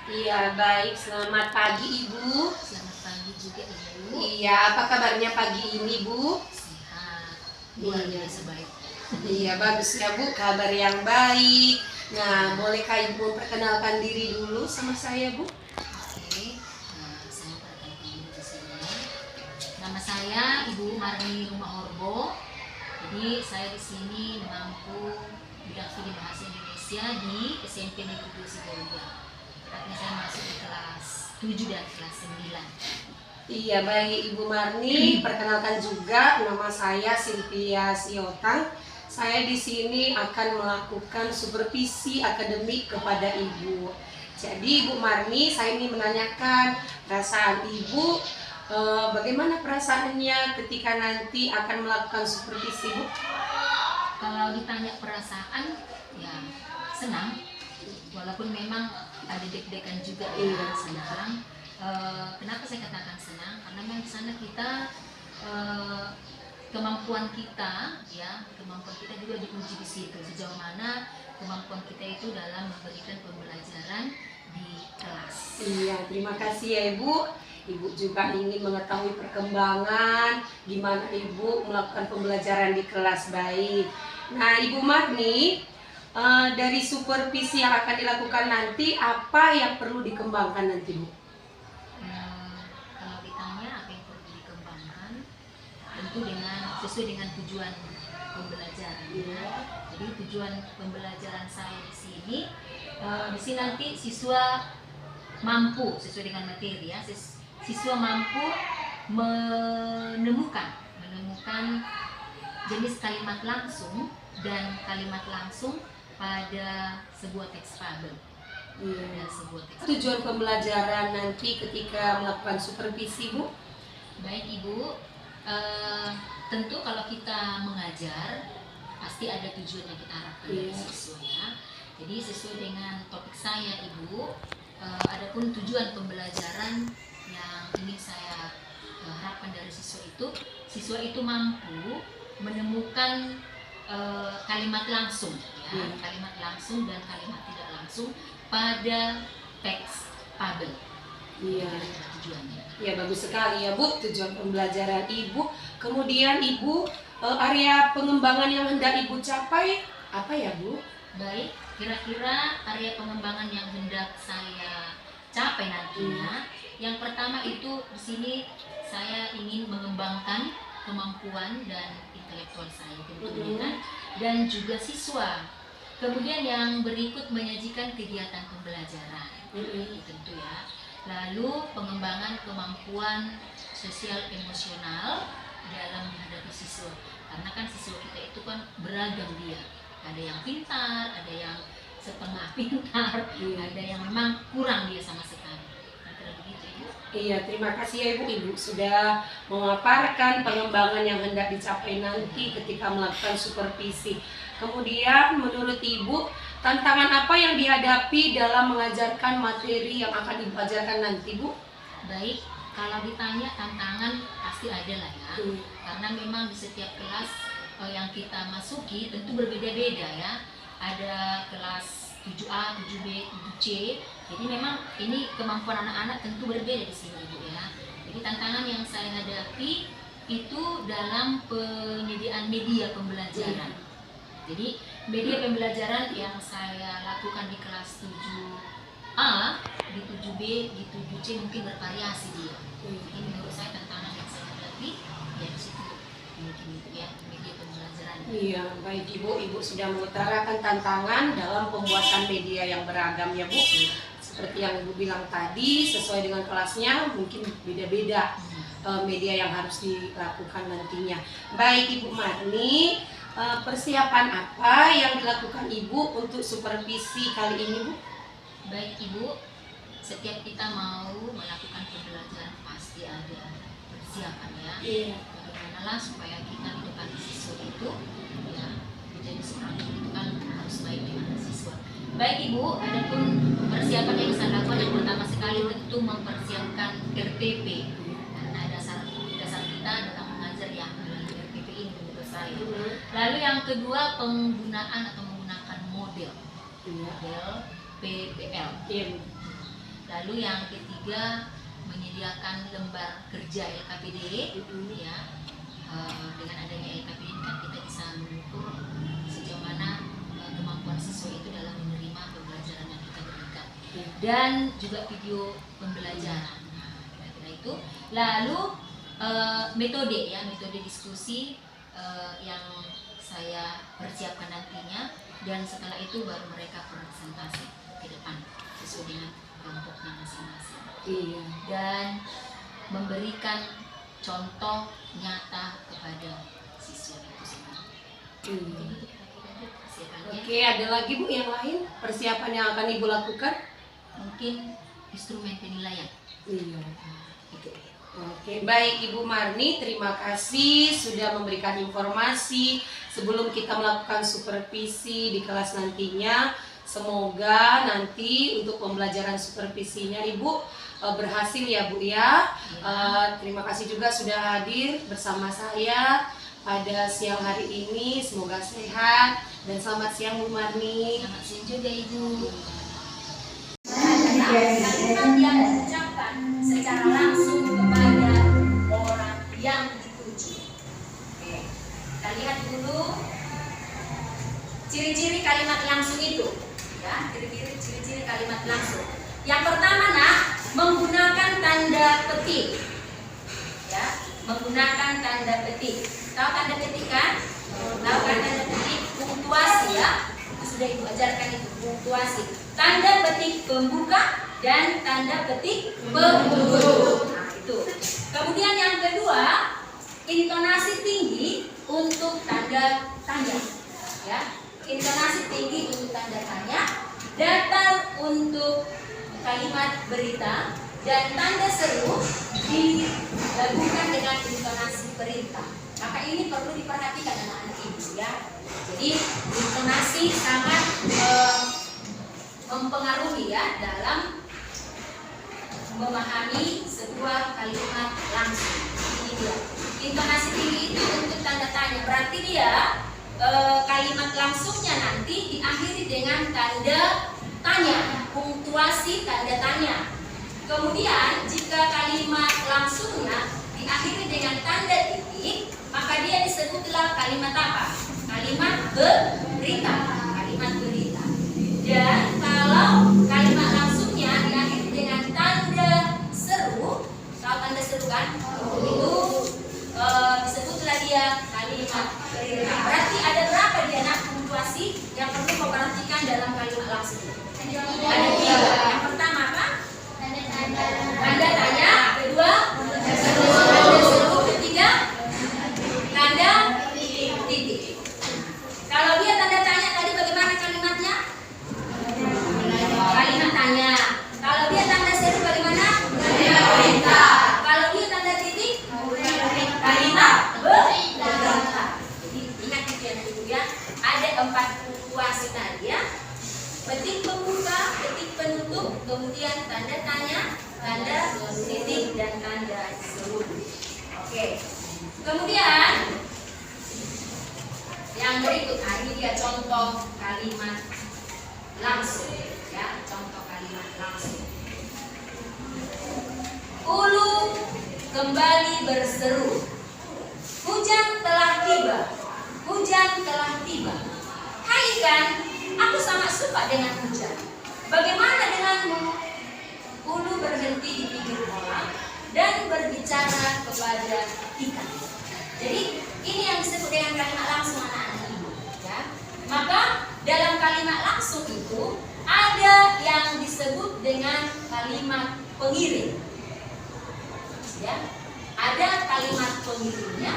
Iya, baik. Selamat pagi, Ibu. Selamat pagi juga Ibu. Iya, apa kabarnya pagi ini, Bu? Sehat. Luar Iya. biasa baik. Iya, bagus ya, Bu. Kabar yang baik. Nah, bolehkah Ibu perkenalkan diri dulu sama saya, Bu? Oke. Saya perkenalkan diri di sini. Nama saya Ibu Marni Rumah Orbo. Jadi saya di sini mampu bidang studi bahasa Indonesia di SMP Negeri 2 Sibolga. Tepatnya saya masuk di kelas 7 dan kelas 9. Iya, baik Ibu Marni. Perkenalkan juga nama saya Silvia Siotang. Saya di sini akan melakukan supervisi akademik kepada Ibu. Jadi Ibu Marni, saya ingin menanyakan perasaan Ibu, bagaimana perasaannya ketika nanti akan melakukan supervisi, Bu? Kalau ditanya perasaan, ya senang. Walaupun memang ada deg-degan juga ya, Iya. senang. Kenapa saya katakan senang? Karena memang di sana kita kemampuan kita juga diuji di situ. Sejauh mana kemampuan kita itu dalam memberikan pembelajaran di kelas. Iya, terima kasih ya Ibu. Ibu juga ingin mengetahui perkembangan gimana Ibu melakukan pembelajaran di kelas baik. Nah, Ibu Marni, dari supervisi yang akan dilakukan nanti, apa yang perlu dikembangkan nanti, Bu? Kalau ditanya apa yang perlu dikembangkan, tentu sesuai dengan tujuan pembelajaran. Ya. Jadi tujuan pembelajaran saya di sini nanti siswa mampu sesuai dengan materi ya, siswa mampu menemukan jenis kalimat langsung dan kalimat langsung pada sebuah teks fabel. Iya. Tujuan pembelajaran nanti ketika melakukan supervisi, Bu? Baik Ibu, tentu kalau kita mengajar pasti ada tujuan yang kita harapkan dari siswa ya. Jadi sesuai dengan topik saya Ibu, adapun tujuan pembelajaran yang ingin saya harapkan dari siswa itu mampu menemukan kalimat langsung ya, kalimat langsung dan kalimat tidak langsung pada teks fabel. Iya. Tujuannya. Ya, bagus sekali ya Bu, tujuan pembelajaran Ibu. Kemudian Ibu, area pengembangan yang hendak Ibu capai apa ya Bu? Baik, kira-kira area pengembangan yang hendak saya capai nantinya, yang pertama itu di sini saya ingin mengembangkan kemampuan dan intelektual saya tentunya dan juga siswa. Kemudian yang berikut menyajikan kegiatan pembelajaran, tentu ya. Lalu pengembangan kemampuan sosial emosional dalam menghadapi siswa. Karena kan siswa kita itu kan beragam dia. Ada yang pintar, ada yang setengah pintar, ada yang memang kurang dia sama sekali. Iya, terima kasih ya Ibu sudah memaparkan pengembangan yang hendak dicapai nanti ketika melakukan supervisi. Kemudian menurut Ibu, tantangan apa yang dihadapi dalam mengajarkan materi yang akan Ibu ajarkan nanti, Bu? Baik, kalau ditanya tantangan pasti ada lah ya. Karena memang di setiap kelas yang kita masuki tentu berbeda-beda ya. Ada kelas 7A, 7B, 7C. Jadi memang ini kemampuan anak-anak tentu berbeda di sini Ibu ya. Jadi tantangan yang saya hadapi itu dalam penyediaan media pembelajaran. Jadi media pembelajaran yang saya lakukan di kelas 7A, di 7B, di 7C mungkin bervariasi dia. Ini menurut saya tantangan yang saya hadapi ya di situ mungkin itu ya, media pembelajaran. Iya, baik Ibu sudah mengutarakan tantangan dalam pembuatan media yang beragam ya Bu. Seperti yang Ibu bilang tadi, sesuai dengan kelasnya mungkin beda-beda media yang harus dilakukan nantinya. Baik Ibu Marni, persiapan apa yang dilakukan Ibu untuk supervisi kali ini Bu? Baik Ibu, setiap kita mau melakukan pembelajaran pasti ada persiapan ya. Bagaimanalah supaya kita di depan siswa itu ya menjadi seorang guru itu kan harus baik dengan siswa. Baik Ibu, adapun persiapan yang saya lakukan yang pertama sekali tentu mempersiapkan RPP karena dasar kita dalam mengajar yang RPP ini menurut saya. Lalu yang kedua menggunakan model PBL. Lalu yang ketiga, menyediakan lembar kerja LKPD ya. Dengan adanya LKPD ini kan kita bisa mengukur sejauh mana kemampuan siswa itu dalam menerima pembelajaran yang kita berikan, dan juga video pembelajaran. Nah, kira-kira itu. Lalu metode diskusi yang saya persiapkan nantinya, dan setelah itu baru mereka presentasi ke depan sesuai dengan kelompoknya masing-masing. Iya. Dan memberikan contoh nyata kepada siswa itu sendiri. Jadi itu kira-kira persiapannya. Oke, ada lagi Bu yang lain persiapan yang akan Ibu lakukan? Mungkin instrumen penilaian. Iya. Oke, baik Ibu Marni, terima kasih sudah memberikan informasi sebelum kita melakukan supervisi di kelas nantinya. Semoga nanti untuk pembelajaran supervisinya Ibu berhasil ya Bu ya. Terima kasih juga sudah hadir bersama saya pada siang hari ini. Semoga sehat dan selamat siang Bu Marni. Selamat siang juga Ibu. Kalimat yang diucapkan secara langsung kepada orang yang dituju. Oke, kita lihat dulu ciri-ciri kalimat langsung itu. Ya, ciri-ciri kalimat langsung. Yang pertama, menggunakan tanda petik. Ya, menggunakan tanda petik. Tahu tanda petik kan? Tahu kan tanda petik? Punktuasi ya. Itu sudah Ibu ajarkan itu, punktuasi. Tanda petik pembuka dan tanda petik penutup. Nah, itu. Kemudian yang kedua, intonasi tinggi untuk tanda tanya. Ya, intonasi tinggi untuk tanda tanya, datar untuk kalimat berita, dan tanda seru digabungkan dengan intonasi perintah. Maka ini perlu diperhatikan anak-anak Ibu ya. Jadi intonasi sangat mempengaruhi ya dalam memahami sebuah kalimat langsung. Ini dia. Intonasi tinggi itu untuk tanda tanya. Berarti dia kalimat langsungnya nanti diakhiri dengan tanda tanya, punktuasi tanda tanya. Kemudian jika kalimat langsungnya diakhiri dengan tanda titik, maka dia disebutlah kalimat apa? Kalimat berita. Kalimat berita. Dan kalau kalimat langsungnya diakhiri dengan tanda seru, tahu tanda seru kan? Itu disebutlah dia kalimat berita. Berarti ada berapa dia punktuasi yang perlu kau perhatikan dalam kalimat langsung? Ada 3. Yang pertama apa? Tanda tanya. Kedua, tanda seru. Ketiga, tanda titik. Kalau dia tanda tanya tadi bagaimana kalimatnya? Kalimat tanya. Kalau dia tanda seru bagaimana? Kalimat perintah. Kalau dia tanda titik? Kalimat berita. Jadi ingat itu ya Ibu ya. Ada 4 punktuasi tadi ya. Petik pembuka, petik penutup, kemudian tanda tanya, tanda titik, dan tanda seru. Oke. Kemudian yang berikut, ini dia contoh kalimat langsung ya, contoh kalimat langsung. Ulu kembali berseru, hujan telah tiba, hujan telah tiba. Hai ikan, aku sangat suka dengan hujan. Bagaimana denganmu? Ulu berhenti di pinggir kolam dan berbicara kepada ikan. Jadi ini yang disebut dengan kalimat langsung anak-anak Ibu. Ya. Maka dalam kalimat langsung itu ada yang disebut dengan kalimat pengiring. Ya. Ada kalimat pengiringnya,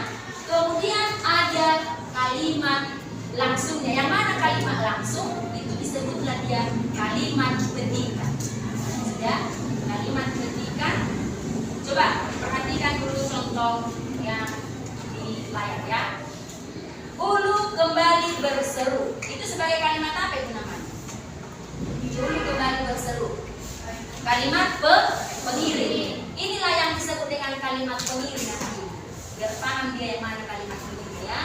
kemudian ada kalimat langsungnya. Yang mana kalimat langsung itu disebutlah dia kalimat petikan. Ya, kalimat petikan. Coba perhatikan dulu contoh yang di layar ya. Ulu kembali berseru. Itu sebagai kalimat apa itu namanya? Ulu kembali berseru. Kalimat pengiring. Inilah yang disebut dengan kalimat pengiring. Biar paham dia yang mana kalimat pengiring ya.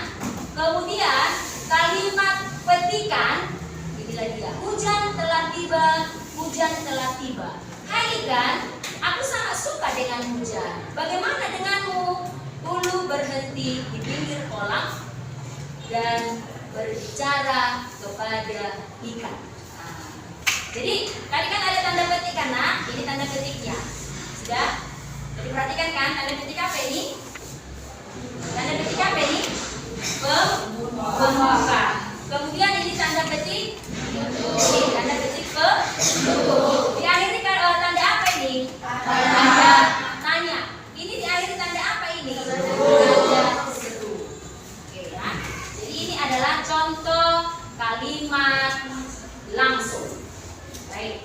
Kemudian kalimat petikan, inilah dia. Hujan telah tiba, hujan telah tiba. Hai Hai kan, aku sangat suka dengan hujan. Bagaimana denganmu? Ulu berhenti di pinggir kolam dan berbicara kepada ikan. Jadi tadi kan ada tanda petik kan, nah ini tanda petiknya. Sudah? Jadi perhatikan kan tanda petik apa ini? Tanda petik apa ini? Pembuka. Kemudian ini tanda petik. Ini tanda petik diakhiri tanda apa ini? Tanda tanya. Ini diakhiri tanda apa ini? Tanda seru. Oke ya. Jadi ini adalah contoh kalimat langsung. Baik.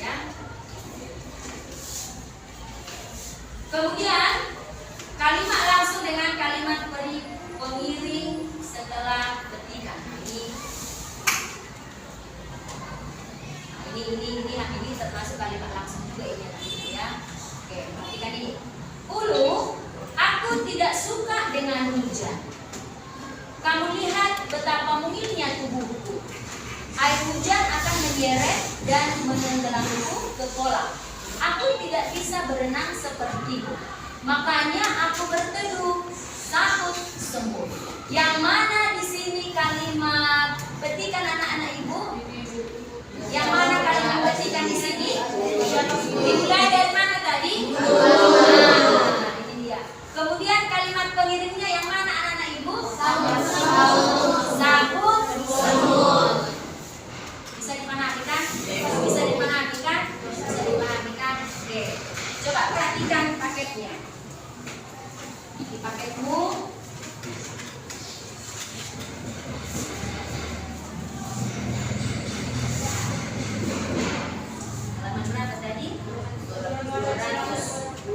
Ya. Kemudian kalimat langsung dengan kalimat pengiring setelah petikan. Ini termasuk kalimat langsung juga ini ya. Oke, perhatikan ini. Ulu, aku tidak suka dengan hujan. Kamu lihat betapa mungilnya tubuhku. Air hujan akan menyeret dan menenggelamku ke kolam. Aku tidak bisa berenang sepertimu. Makanya aku berteduh, takut sembuh. Yang mana di sini kalimat petikan anak-anak ibu? Yang mana kalimat petikan di sini? Dimulai dari mana tadi? Nah, ini dia. Kemudian kalimat pengirimnya yang mana anak-anak ibu? Sabut, semut. Bisa diperhatikan? Bisa diperhatikan? Bisa diperhatikan? Oke. Coba perhatikan paketnya. Di paketmu halaman berapa tadi? 228.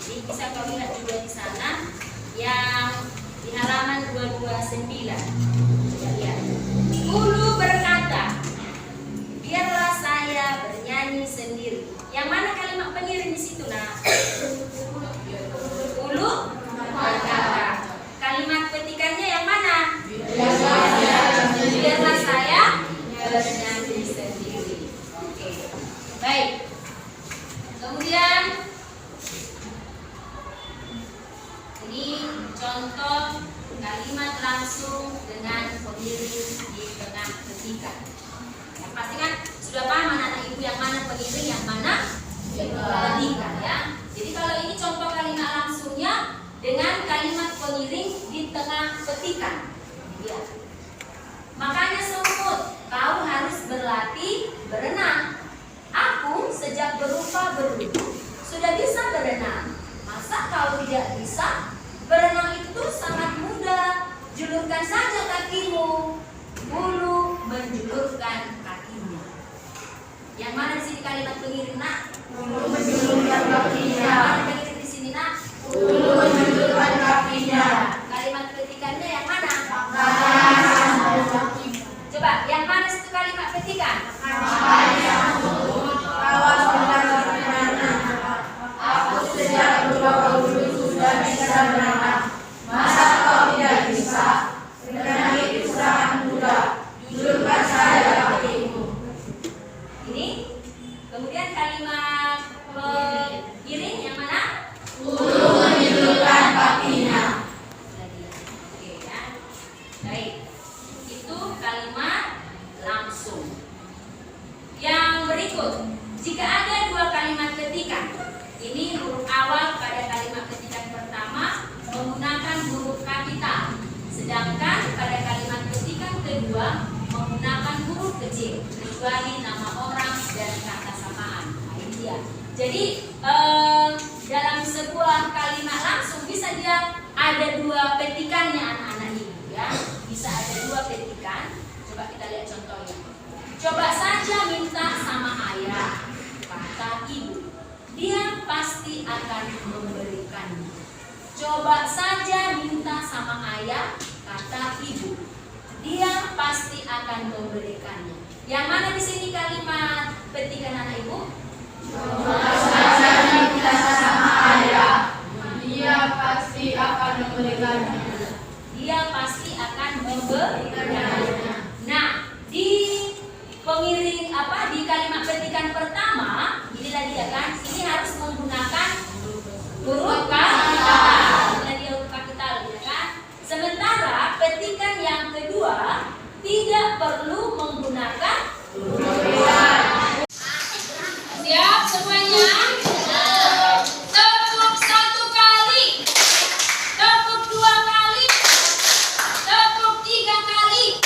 Jadi bisa kau lihat juga di sana yang di halaman 229. Coba lihat. Ulu berkata, biarlah saya bernyanyi sendiri. Yang mana kalimat pengiring di situ, nah? Ulu berkata. Kalimat petikannya yang mana? Biarlah saya bernyanyi sendiri. Oke. Baik. Kemudian ini contoh kalimat langsung dengan pengiring di tengah petikan. Yang pasti kan sudah paham anak-anak ibu yang mana pengiring, yang mana petikan ya. Jadi kalau ini contoh kalimat langsungnya dengan kalimat pengiring di tengah petikan. Ya. Makanya semut, kau harus berlatih berenang. Aku sejak berupa berudu sudah bisa berenang. Masa kau tidak bisa? Berenang itu sangat mudah. Julurkan saja kakimu. Bulu menjulurkan kakinya. Yang mana di sini kalimat pengiring, nak? Bulu menjulurkan kakinya. Yang mana pengiring di sini, nak? Bulu menjulurkan kakinya. Kalimat petikannya yang mana? Coba, yang mana situ kalimat petikan? Aku sejak berupa berudu sudah bisa berenang. Masa kau tidak bisa? Berenang itu sangat mudah. Julurkan saja kakimu. Ini. Kemudian kalimat pengiring yang mana? Bulu menjulurkan kakinya. Oke ya. Baik. Itu kalimat langsung. Yang berikut, jika ada dua kalimat petikan, ini huruf awal pada kalimat petikan pertama menggunakan huruf kapital, sedangkan pada kalimat petikan kedua menggunakan huruf kecil, kecuali nama orang dan kata samaan. Nah, ini dia. Jadi dalam sebuah kalimat langsung bisa dia ada dua petikannya anak-anak ibu ya. Bisa ada dua petikan. Coba kita lihat contohnya. Coba saja minta sama ayah, kata ibu. Dia pasti akan memberikannya. Coba saja minta sama ayah, kata ibu. Dia pasti akan memberikannya. Yang mana di sini kalimat petikan anak ibu? Coba saja minta sama ayah. Dia pasti akan memberikannya. Dia pasti akan memberikannya. Nah, tidak perlu menggunakan siap semuanya. Tepuk 1 kali, tepuk 2 kali, tepuk 3 kali,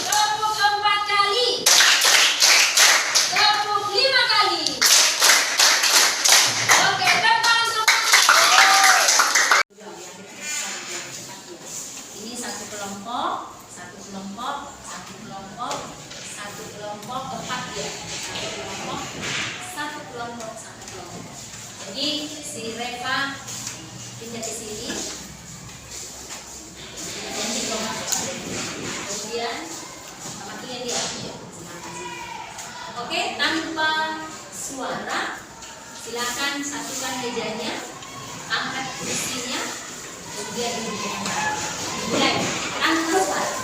tepuk 4 kali, tepuk 5 kali. Oke, tepuk semua. Ini satu kelompok, satu kelompok, satu kelompok, satu kelompok, 4 ya. Satu kelompok, satu kelompok, satu kelompok. Jadi si Reva pindah ke sini. Kemudian sama dia dia. Oke, tanpa suara silakan satukan mejanya, angkat kursinya, kemudian duduk. Mulai tanpa suara.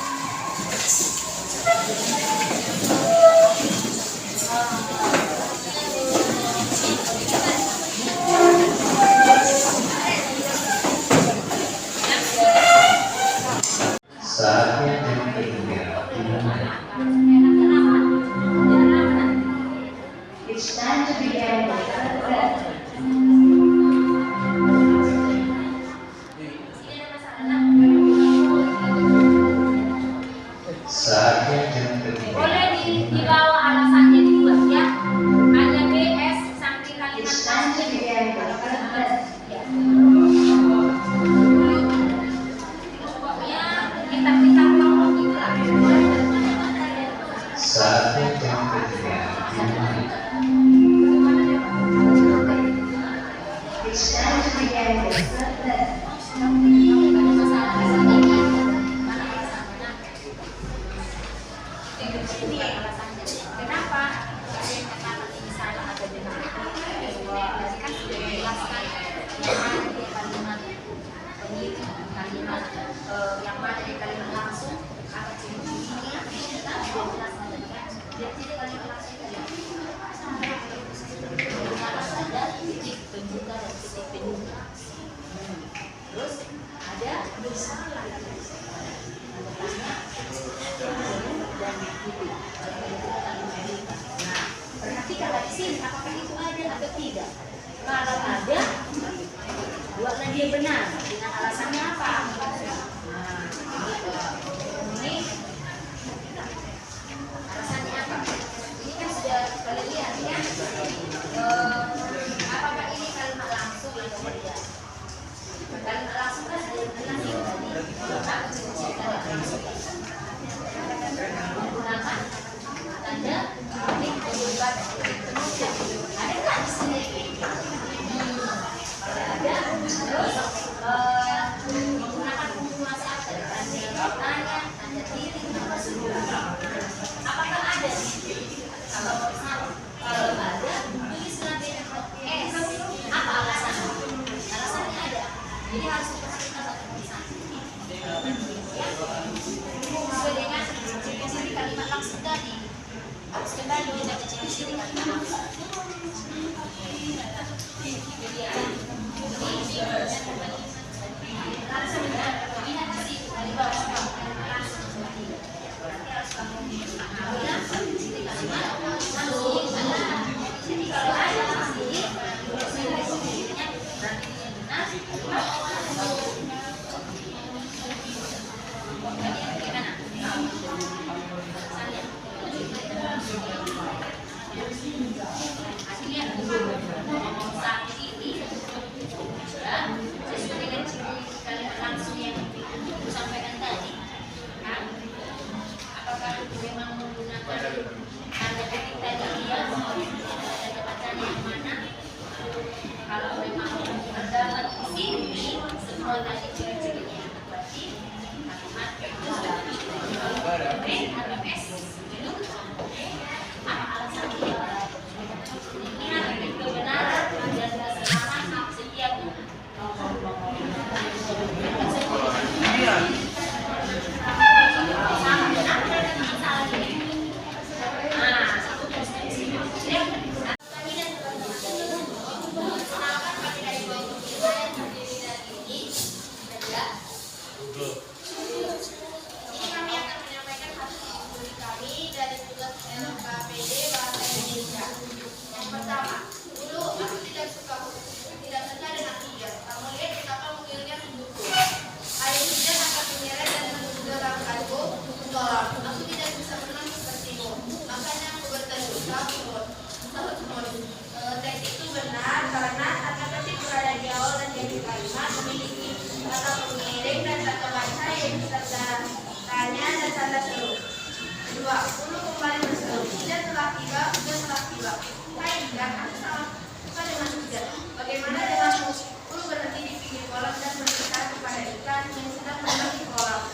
Saatnya yang ketiga dimulai. It's time to begin the third lesson. Saatnya yang ketiga. Boleh dibawa alasannya dibuat ya. Hanya BS samping kalimat It's time to begin the third lesson. pokoknya kita ngomong gitu lah. Saatnya yang ketiga dimulai. It's time to begin the third lesson. Kenapa? Karena ini salah ada benar. Tadi kan sudah dijelaskan yang mana di kalimat pemilih, kalimat yang mana di kalimat langsung, apa ciri-cirinya, kita sudah jelaskan tadi kan. Jadi kalimat langsung tadi harus ada titik pembuka dan titik penutup. Terus ada bersalah, ada tanya, dan titik. Nah, perhatikanlah di sini apakah itu ada atau tidak. Kalau ada, buatlah dia benar dengan alasannya apa. Nah, ini alasannya apa? Ini kan sudah kalian lihat ya. Apakah ini kalimat langsung atau tidak? Kalimat langsung kan sudah dijelaskan tadi. Apa ciri-ciri kalimat langsung? Menggunakan tanda titik pembuka dan titik penutup. Ada nggak di sini? Kalau ada, terus menggunakan punguasi apa? Tanda tanya, tanda titik, tanda seru. Apakah ada? Kalau ada, tulislah S. Apa alasannya? Alasannya ada. Jadi harus diperhatikan satu persatu. Sesuai dengan ciri-ciri kalimat langsung tadi. Harus kembali menjaga ciri-ciri kalimat langsung. Lihat di sini, di bawah langsung seperti ini. Berarti harus kamu ambil ciri kalimat langsung. Jadi kalau ada langsung, ciri-cirinya berarti dia benar. Saat ini sesuai dengan ciri kalimat langsung yang aku sampaikan tadi, kan? Apakah memang menggunakan tanda ketik tadi dia tanda bacanya yang mana? Kalau memang terdapat di sini semua tadi ciri-cirinya yang berarti kalimat atau S apa alasannya? Ingat kebenaran dan kesalahan setiap ini kami akan kedua, Ulu kembali berseru. Hujan telah tiba, hujan telah tiba. Hai ikan, aku sama suka dengan hujan. Bagaimana denganmu? Ulu berhenti di pinggir kolam dan berkata kepada ikan yang sedang berenang di kolam.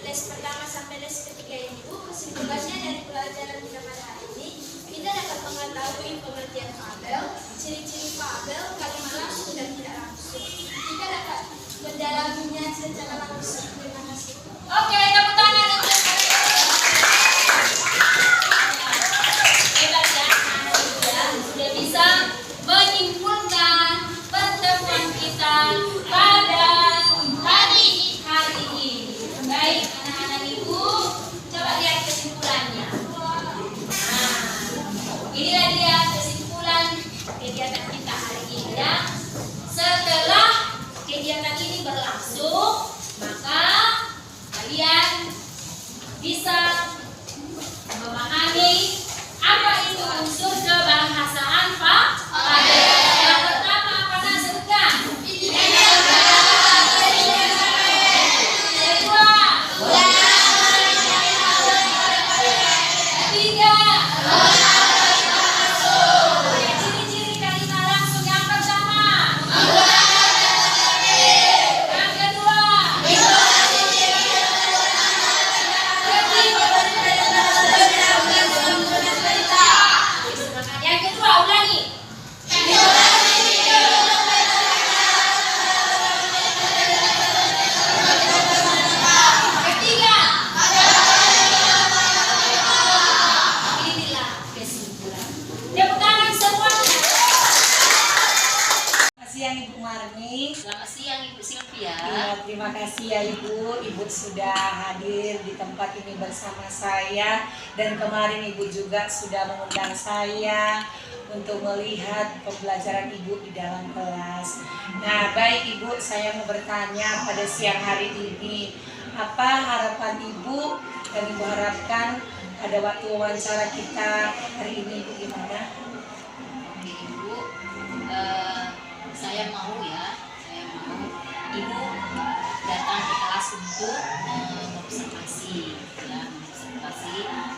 Les pertama sampai les ketiga ini Bu, kesimpulannya dari pelajaran kita pada hari ini, kita dapat mengetahui pengertian fabel, ciri-ciri fabel, kalimat langsung dan tidak langsung. Kita dapat mendalaminya secara langsung. Terima kasih. Oke, tepuk tangan untuk hebat ya, sudah bisa menyimpulkan pertemuan kita pada hari ini. Baik, anak-anak ibu, coba lihat kesimpulannya. Nah, inilah dia kesimpulan kegiatan kita hari ini ya. Setelah kegiatan ini berlangsung, maka kalian bisa memahami apa itu unsur kebahasaan fabel. Yang pertama apa nak sebutkan? Yang kedua, ketiga, ciri-ciri kalimat langsung yang pertama. Yang kedua, yang kedua ulangi. Ketiga. Inilah kesimpulan. Tepuk tangan semuanya. Selamat siang Ibu Marni. Selamat siang Ibu Sylvia. Ya, terima kasih ya Ibu. Ibu sudah hadir di tempat ini bersama saya, dan kemarin Ibu juga sudah mengundang saya untuk melihat pembelajaran Ibu di dalam kelas. Nah, baik Ibu, saya mau bertanya pada siang hari ini, apa harapan Ibu dan Ibu harapkan pada waktu wawancara kita hari ini Ibu gimana? Oke Ibu, saya mau Ibu datang ke kelas untuk mengobservasi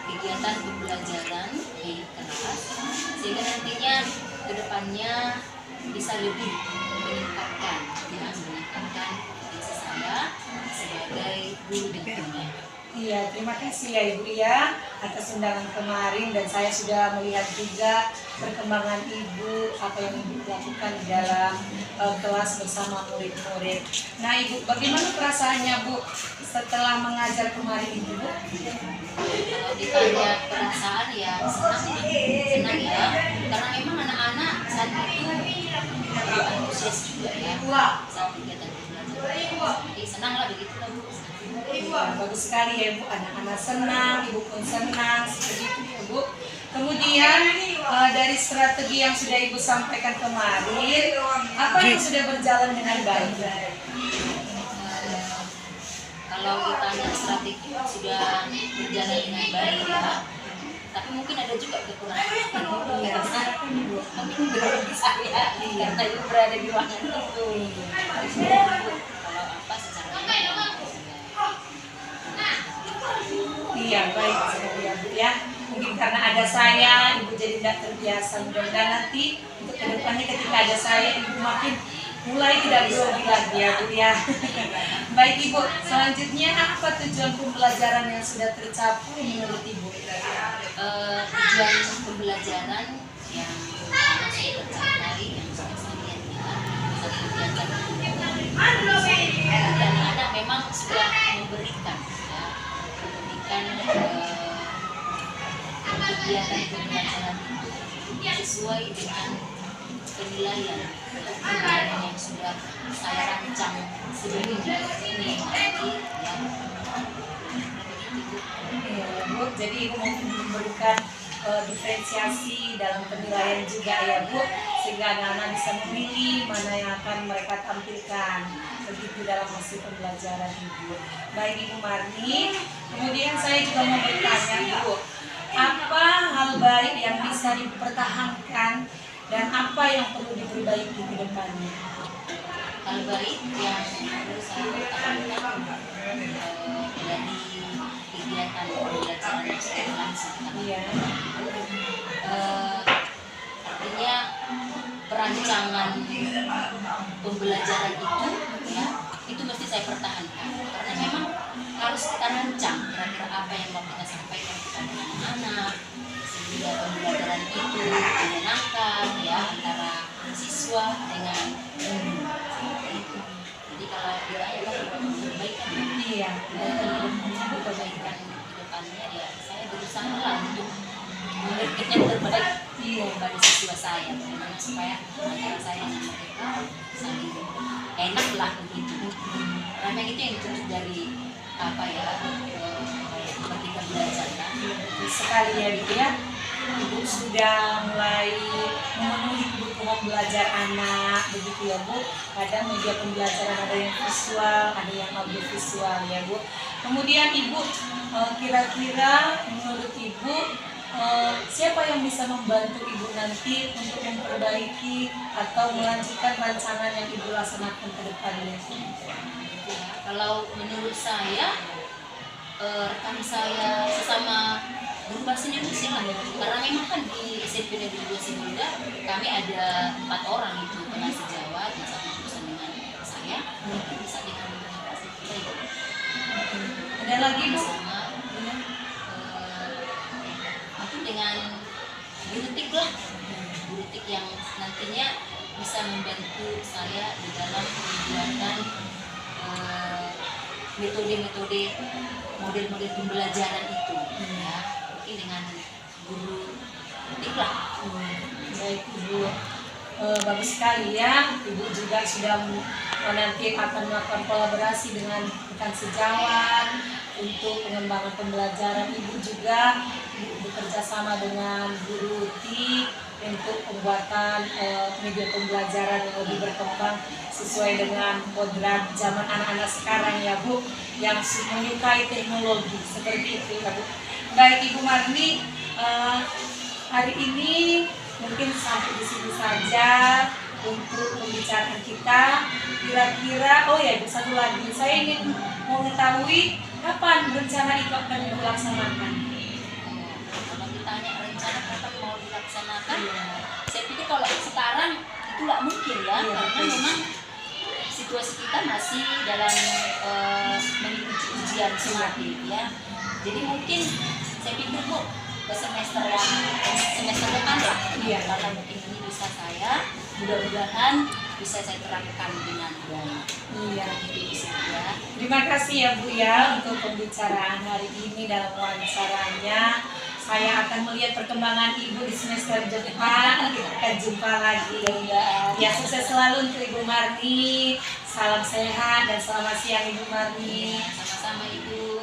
kegiatan pembelajaran di kelas, sehingga nantinya ke depannya bisa lebih meningkatkan potensi saya sebagai guru dan guru. Iya, terima kasih ya Ibu ya atas undangan kemarin, dan saya sudah melihat juga perkembangan Ibu, apa yang Ibu lakukan di dalam kelas bersama murid-murid. Nah Ibu, bagaimana perasaannya Bu setelah mengajar kemarin Ibu? Kalau ditanya perasaan ya senang ya, karena memang anak-anak saat itu antusias juga ya saat kegiatan pembelajaran. Jadi senang lah begitu lah Bu. Ya, bagus sekali ya Bu, anak-anak senang, Ibu pun senang, seperti itu ya Bu. Kemudian dari strategi yang sudah Ibu sampaikan kemarin, apa yang sudah berjalan dengan baik? Kalau ditanya strategi sudah berjalan dengan baik ya, tapi mungkin ada juga kekurangan. Ya, silakan Ibu. Mungkin belum bisa ya, karena Ibu berada di ruangan itu. Kalau apa secara Iya, baik sekali ya Bu ya. Mungkin karena ada saya, Ibu jadi tidak terbiasa. Mudah-mudahan nanti untuk kedepannya ketika ada saya, Ibu makin mulai tidak grogi lagi ya Bu ya. Baik Ibu, selanjutnya apa tujuan pembelajaran yang sudah tercapai menurut Ibu? tujuan pembelajaran yang masih tercapai, yang saya lihat satu kegiatan anak-anak memang sudah memberikan kegiatan pembelajaran itu sesuai dengan penilaian yang sudah saya rancang sebelumnya. Ini Ya, Bu, jadi Ibu mau memberikan diferensiasi dalam penilaian juga ya Bu, sehingga anak-anak bisa memilih mana yang akan mereka tampilkan begitu dalam hasil pembelajaran Ibu. Baik Ibu Marni, kemudian saya juga mau bertanya Bu, apa hal baik yang bisa dipertahankan dan apa yang perlu diperbaiki ke depannya? hal baik yang perlu saya utamakan dari kegiatan pembelajaran secara langsung. Iya. Artinya perancangan pembelajaran itu ya itu mesti saya pertahankan karena memang harus kita rancang kira-kira apa yang mau kita sampaikan kepada anak-anak sehingga pembelajaran itu menyenangkan ya antara siswa dengan guru. Jadi kalau ditanya kan perbaikan Iya. perbaikan ke depannya ya saya berusaha lah untuk memberikan yang terbaik kepada siswa saya bagaimana supaya antara saya dan mereka saling enak lah begitu. Karena memang itu yang dituntut dari apa ya ketika belajar kan. Sekali ya Bu ya. Ibu sudah mulai memenuhi kebutuhan belajar anak begitu ya Bu. Kadang media pembelajaran ada yang visual, ada yang audiovisual ya Bu. Kemudian Ibu kira-kira menurut Ibu siapa yang bisa membantu Ibu nanti untuk memperbaiki atau melanjutkan rancangan yang Ibu laksanakan ke depannya? Ya, kalau menurut saya rekan saya sesama guru bahasa Indonesia lah karena memang kan di SMP Negeri 2 Simulda kami ada 4 orang itu pernah sejawat yang satu jurusan dengan saya bisa dengan bahasa kita Ada lagi Bu? sama mungkin dengan burutik lah burutik yang nantinya bisa membantu saya di dalam pembuatan metode-metode model-model pembelajaran itu ya mungkin dengan guru burutik lah. Baik Ibu, bagus sekali ya. Ibu juga sudah nanti akan melakukan kolaborasi dengan rekan sejawat untuk pengembangan pembelajaran. Ibu juga bekerja sama dengan guru TIK untuk pembuatan media pembelajaran yang lebih berkembang sesuai dengan kodrat zaman anak-anak sekarang ya Bu, yang menyukai teknologi seperti itu ya Bu. Baik Ibu Marni, hari ini mungkin sampai di sini saja untuk pembicaraan kita. Kira-kira, oh ya satu lagi, saya ingin mengetahui kapan rencana itu akan dilaksanakan. Kalau ditanya rencana kapan mau dilaksanakan, saya pikir kalau sekarang itu nggak mungkin ya, karena memang situasi kita masih dalam mengikuti ujian sumatif ya. Jadi mungkin saya pikir Bu ke semester depan lah, karena mungkin ini bisa saya mudah-mudahan bisa saya terapkan dengan baik. Iya. Gitu ya. Terima kasih ya Bu ya untuk pembicaraan hari ini dalam wawancaranya. Saya akan melihat perkembangan Ibu di semester depan. Kita akan jumpa lagi. Ya sukses selalu untuk Ibu Marni. Salam sehat dan selamat siang Ibu Marni. Sama-sama Ibu.